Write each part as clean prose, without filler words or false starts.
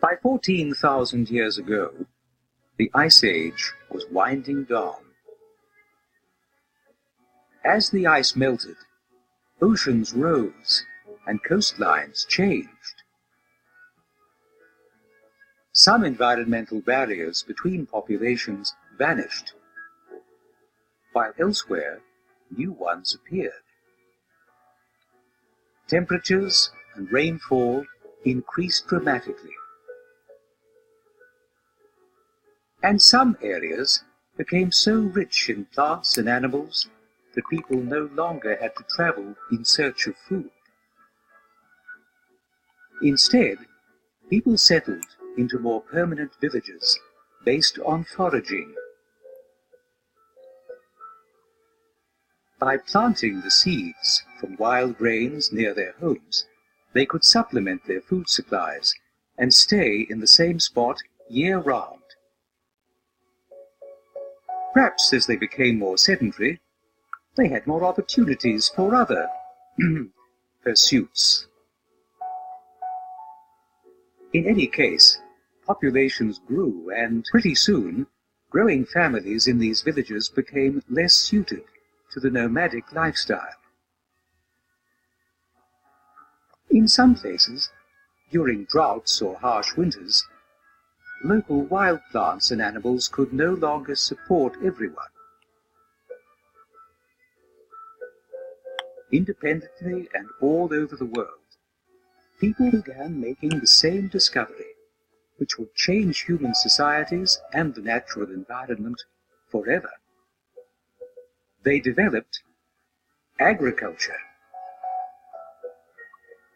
By 14,000 years ago, the Ice Age was winding down. As the ice melted, oceans rose and coastlines changed. Some environmental barriers between populations vanished, while elsewhere new ones appeared. Temperatures and rainfall increased dramatically, and some areas became so rich in plants and animals that people no longer had to travel in search of food. Instead, people settled into more permanent villages based on foraging. By planting the seeds from wild grains near their homes, they could supplement their food supplies and stay in the same spot year-round. Perhaps as they became more sedentary, they had more opportunities for other pursuits. In any case, populations grew, and pretty soon, growing families in these villages became less suited to the nomadic lifestyle. In some places, during droughts or harsh winters, local wild plants and animals could no longer support everyone. Independently and all over the world, people began making the same discovery, which would change human societies and the natural environment forever. They developed agriculture.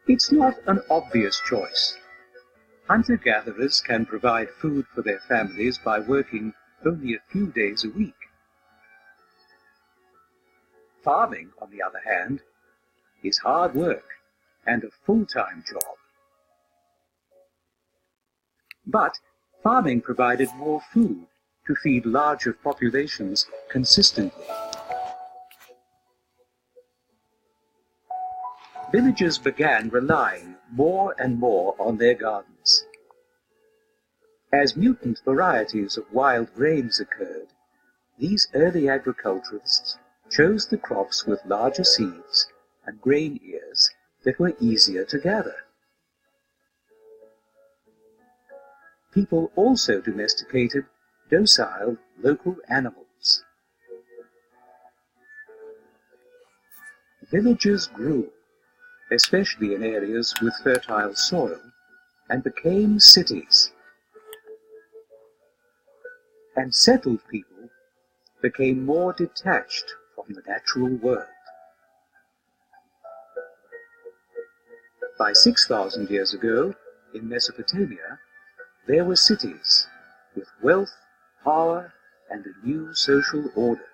It's not an obvious choice. Hunter-gatherers can provide food for their families by working only a few days a week. Farming, on the other hand, is hard work and a full-time job. But farming provided more food to feed larger populations consistently. Villagers began relying more and more on their gardens. As mutant varieties of wild grains occurred, these early agriculturists chose the crops with larger seeds and grain ears that were easier to gather. People also domesticated docile local animals. Villages grew, especially in areas with fertile soil, and became cities. And settled people became more detached from the natural world. By 6,000 years ago, in Mesopotamia, there were cities with wealth, power, and a new social order.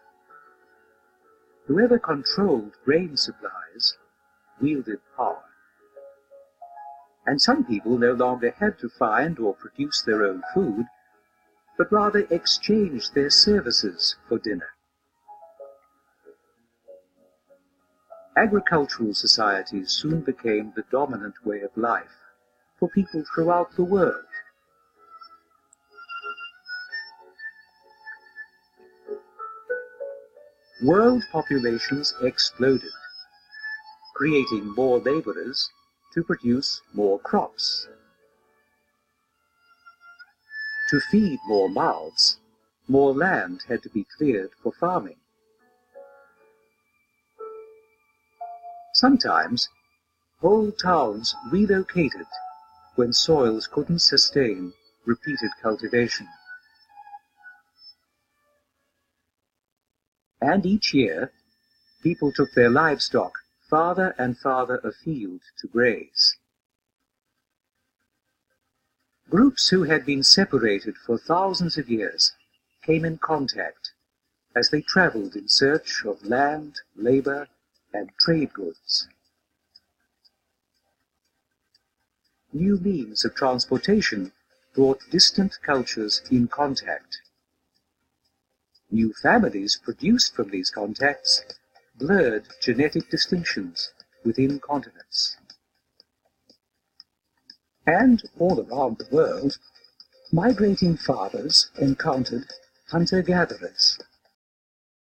Whoever controlled grain supplies wielded power. And some people no longer had to find or produce their own food, but rather exchanged their services for dinner. Agricultural societies soon became the dominant way of life for people throughout the world. World populations exploded, creating more laborers to produce more crops. To feed more mouths, more land had to be cleared for farming. Sometimes, whole towns relocated when soils couldn't sustain repeated cultivation. And each year, people took their livestock farther and farther afield to graze. Groups who had been separated for thousands of years came in contact as they traveled in search of land, labor, and trade goods. New means of transportation brought distant cultures in contact. New families produced from these contacts blurred genetic distinctions within continents. And all around the world, migrating fathers encountered hunter-gatherers.